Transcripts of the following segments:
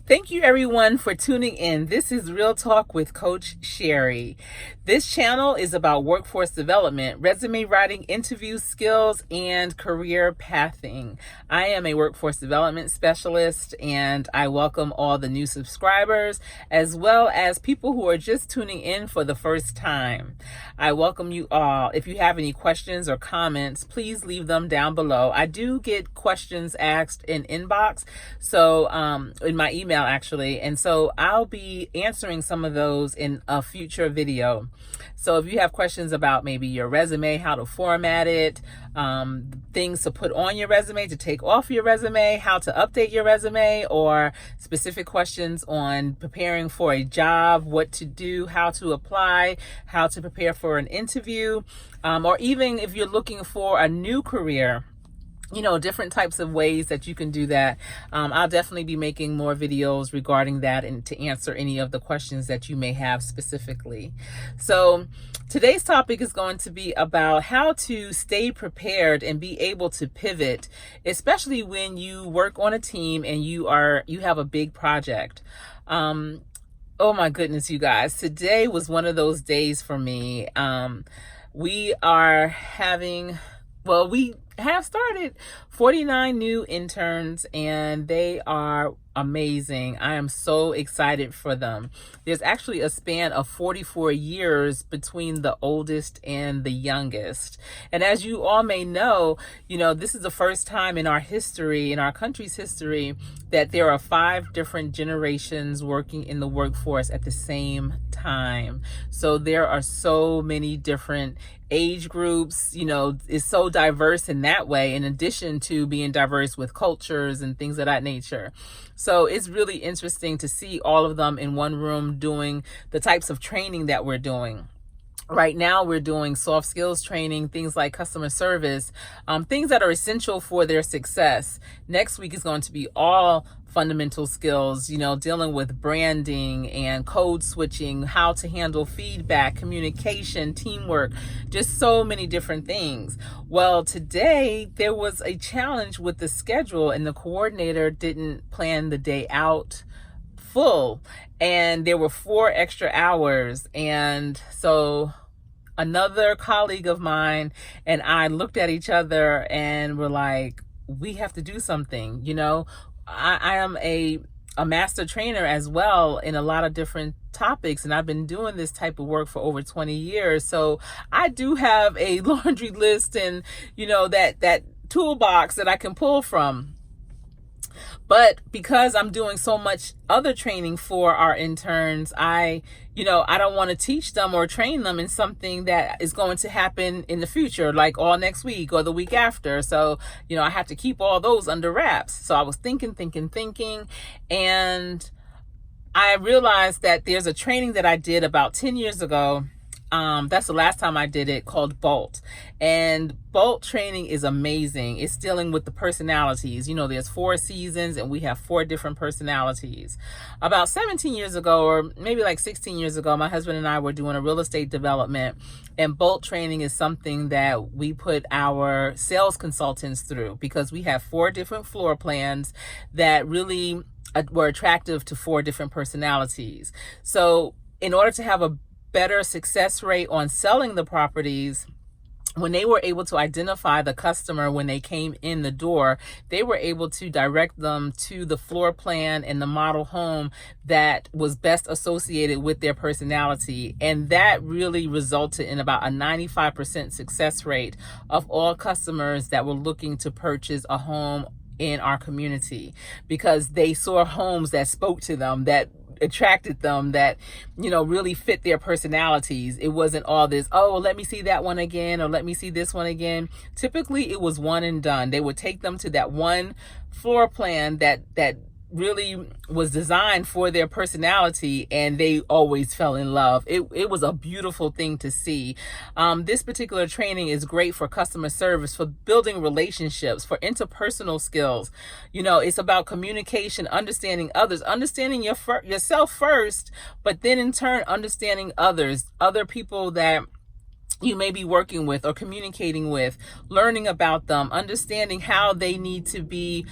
Thank you everyone for tuning in. This is Real Talk with Coach Sherry. This channel is about workforce development, resume writing, interview skills, and career pathing. I am a workforce development specialist and I welcome all the new subscribers as well as people who are just tuning in for the first time. I welcome you all. If you have any questions or comments, please leave them down below. I do get questions asked in inbox, so in my email actually, and so I'll be answering some of those in a future video. So if you have questions about maybe your resume, how to format it, things to put on your resume, to take off your resume, how to update your resume, or specific questions on preparing for a job, what to do, how to apply, how to prepare for an interview, or even if you're looking for a new career, different types of ways that you can do that. I'll definitely be making more videos regarding that and to answer any of the questions that you may have specifically. So today's topic is going to be about how to stay prepared and be able to pivot, especially when you work on a team and you have a big project. Oh my goodness, you guys, today was one of those days for me. We have started 49 new interns and they are amazing. I am so excited for them. There's actually a span of 44 years between the oldest and the youngest. And as you all may know, this is the first time in our history, in our country's history, that there are 5 different generations working in the workforce at the same time. So there are so many different age groups, is so diverse in that way, in addition to being diverse with cultures and things of that nature. So it's really interesting to see all of them in one room doing the types of training that we're doing. Right now, we're doing soft skills training, things like customer service, things that are essential for their success. Next week is going to be all fundamental skills, dealing with branding and code switching, how to handle feedback, communication, teamwork, just so many different things. Well, today there was a challenge with the schedule and the coordinator didn't plan the day out full, and there were 4 extra hours. And so another colleague of mine and I looked at each other and were like, we have to do something. I am a master trainer as well in a lot of different topics, and I've been doing this type of work for over 20 years. So I do have a laundry list and, that toolbox that I can pull from. But because I'm doing so much other training for our interns, I don't want to teach them or train them in something that is going to happen in the future, like all next week or the week after. So, I have to keep all those under wraps. So I was thinking, and I realized that there's a training that I did about 10 years ago. That's the last time I did it, called BOLT. And BOLT training is amazing. It's dealing with the personalities. There's 4 seasons and we have 4 different personalities. About 17 years ago, or maybe like 16 years ago, my husband and I were doing a real estate development, and BOLT training is something that we put our sales consultants through because we have 4 different floor plans that really were attractive to 4 different personalities. So in order to have a better success rate on selling the properties, when they were able to identify the customer when they came in the door, they were able to direct them to the floor plan and the model home that was best associated with their personality. And that really resulted in about a 95% success rate of all customers that were looking to purchase a home in our community, because they saw homes that spoke to them, that attracted them, that really fit their personalities. It wasn't all this, oh, let me see that one again, or let me see this one again. Typically it was one and done. They would take them to that one floor plan that really was designed for their personality, and they always fell in love. It was a beautiful thing to see. This particular training is great for customer service, for building relationships, for interpersonal skills. It's about communication, understanding others, understanding yourself first, but then in turn understanding others, other people that you may be working with or communicating with, learning about them, understanding how they need to be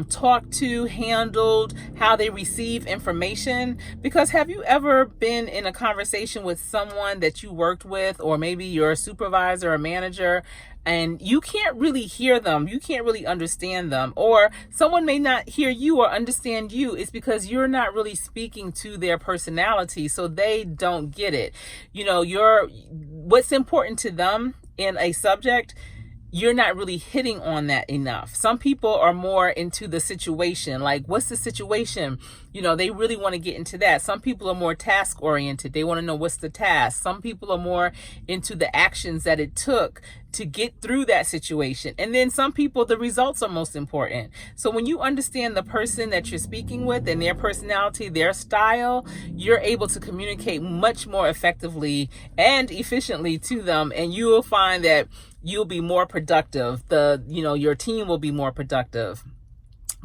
talked to, handled, how they receive information. Because have you ever been in a conversation with someone that you worked with, or maybe your supervisor or manager, and you can't really hear them, you can't really understand them, or someone may not hear you or understand you? It's because you're not really speaking to their personality, so they don't get it. What's important to them in a subject, you're not really hitting on that enough. Some people are more into the situation, like what's the situation? They really want to get into that. Some people are more task oriented. They want to know what's the task. Some people are more into the actions that it took to get through that situation. And then some people, the results are most important. So when you understand the person that you're speaking with and their personality, their style, you're able to communicate much more effectively and efficiently to them. And you will find that you'll be more productive. Your team will be more productive.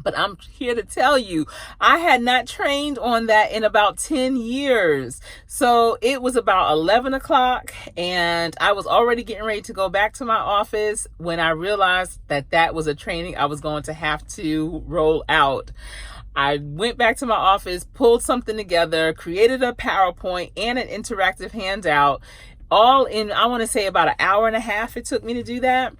But I'm here to tell you, I had not trained on that in about 10 years. So it was about 11 o'clock and I was already getting ready to go back to my office when I realized that was a training I was going to have to roll out. I went back to my office, pulled something together, created a PowerPoint and an interactive handout, all in, I want to say, about an hour and a half it took me to do that,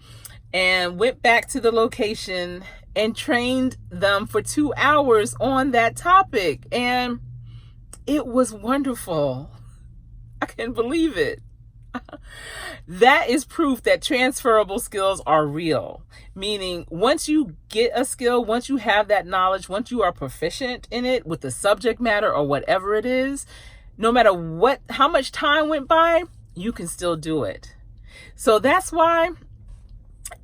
and went back to the location and trained them for 2 hours on that topic. And it was wonderful. I can't believe it. That is proof that transferable skills are real. Meaning, once you get a skill, once you have that knowledge, once you are proficient in it with the subject matter or whatever it is, no matter how much time went by, you can still do it. So that's why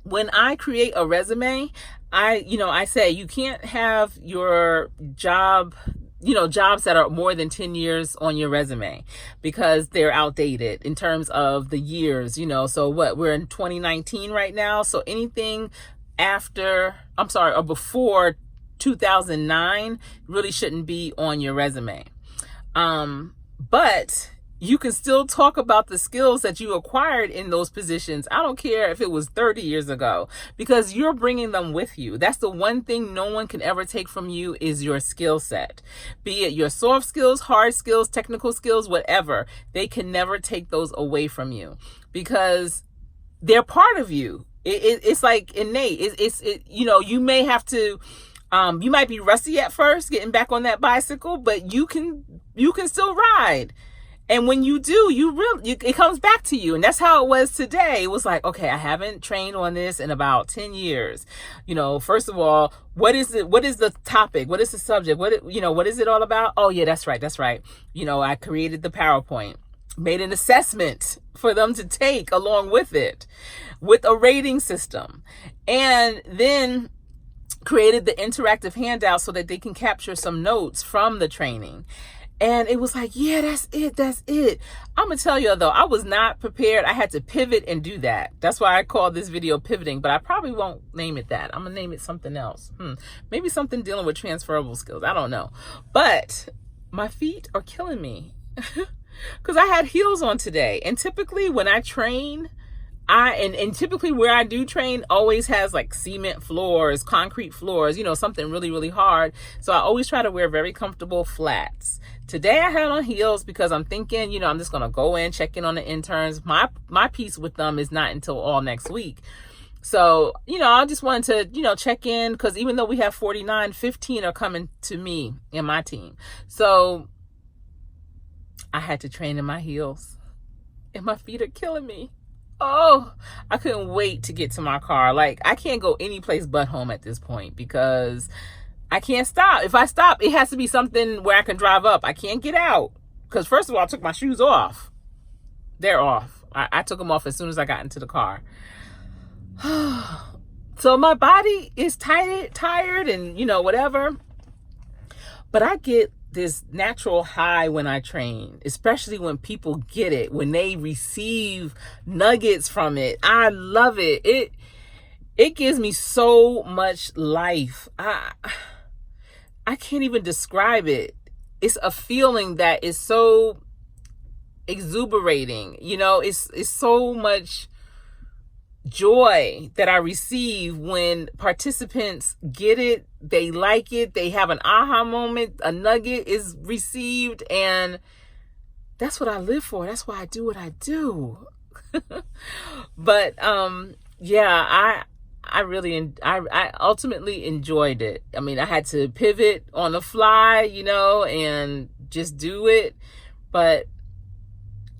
when I create a resume, I say you can't have your jobs that are more than 10 years on your resume because they're outdated in terms of the years, so we're in 2019 right now. So anything before 2009 really shouldn't be on your resume. But you can still talk about the skills that you acquired in those positions. I don't care if it was 30 years ago, because you're bringing them with you. That's the one thing no one can ever take from you is your skill set. Be it your soft skills, hard skills, technical skills, whatever. They can never take those away from you because they're part of you. It's like innate. You may have to, you might be rusty at first getting back on that bicycle, but you can still ride. And when you do, it comes back to you. And that's how it was today. It was like, okay, I haven't trained on this in about 10 years. First of all, what is it? What is the topic? What is the subject? What is it all about? Oh yeah, that's right. I created the PowerPoint, made an assessment for them to take along with it, with a rating system, and then created the interactive handout so that they can capture some notes from the training. And it was like, yeah, that's it. I'm going to tell you, though, I was not prepared. I had to pivot and do that. That's why I call this video pivoting, but I probably won't name it that. I'm going to name it something else. Maybe something dealing with transferable skills. I don't know. But my feet are killing me because I had heels on today. And typically when I train, and typically where I do train always has like cement floors, concrete floors, something really, really hard. So I always try to wear very comfortable flats. Today I had on heels because I'm thinking, I'm just going to go in, check in on the interns. My piece with them is not until all next week. So, I just wanted to, check in because even though we have 49, 15 are coming to me and my team. So I had to train in my heels and my feet are killing me. Oh, I couldn't wait to get to my car. Like, I can't go any place but home at this point because I can't stop. If I stop, it has to be something where I can drive up. I can't get out because, first of all, I took my shoes off. They're off. I took them off as soon as I got into the car. So my body is tired and, whatever. But I get this natural high when I train, especially when people get it, when they receive nuggets from it. I love it. It gives me so much life. I can't even describe it. It's a feeling that is so exuberating. It's so much joy that I receive when participants get it, they like it, they have an aha moment, a nugget is received, and that's what I live for. That's why I do what I do. But yeah, I ultimately enjoyed it. I mean, I had to pivot on the fly, and just do it. But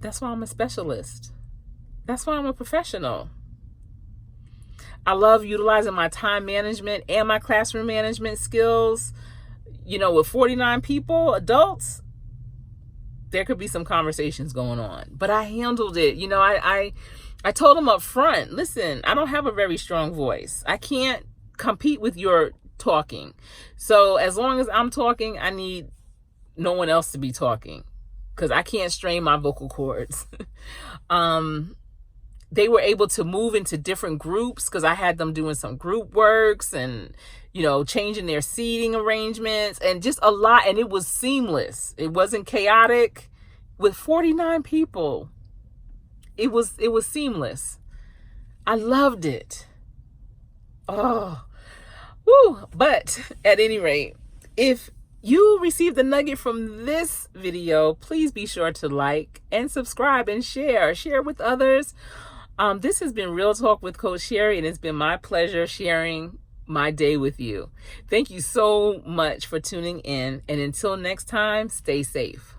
that's why I'm a specialist. That's why I'm a professional. I love utilizing my time management and my classroom management skills. With 49 people, adults, there could be some conversations going on. But I handled it. I told them up front, listen, I don't have a very strong voice. I can't compete with your talking. So as long as I'm talking, I need no one else to be talking because I can't strain my vocal cords. They were able to move into different groups because I had them doing some group works and, changing their seating arrangements and just a lot. And it was seamless. It wasn't chaotic. With 49 people, it was seamless. I loved it. Oh, woo. But at any rate, if you received a nugget from this video, please be sure to like and subscribe and share with others. This has been Real Talk with Coach Sherry, and it's been my pleasure sharing my day with you. Thank you so much for tuning in. And until next time, stay safe.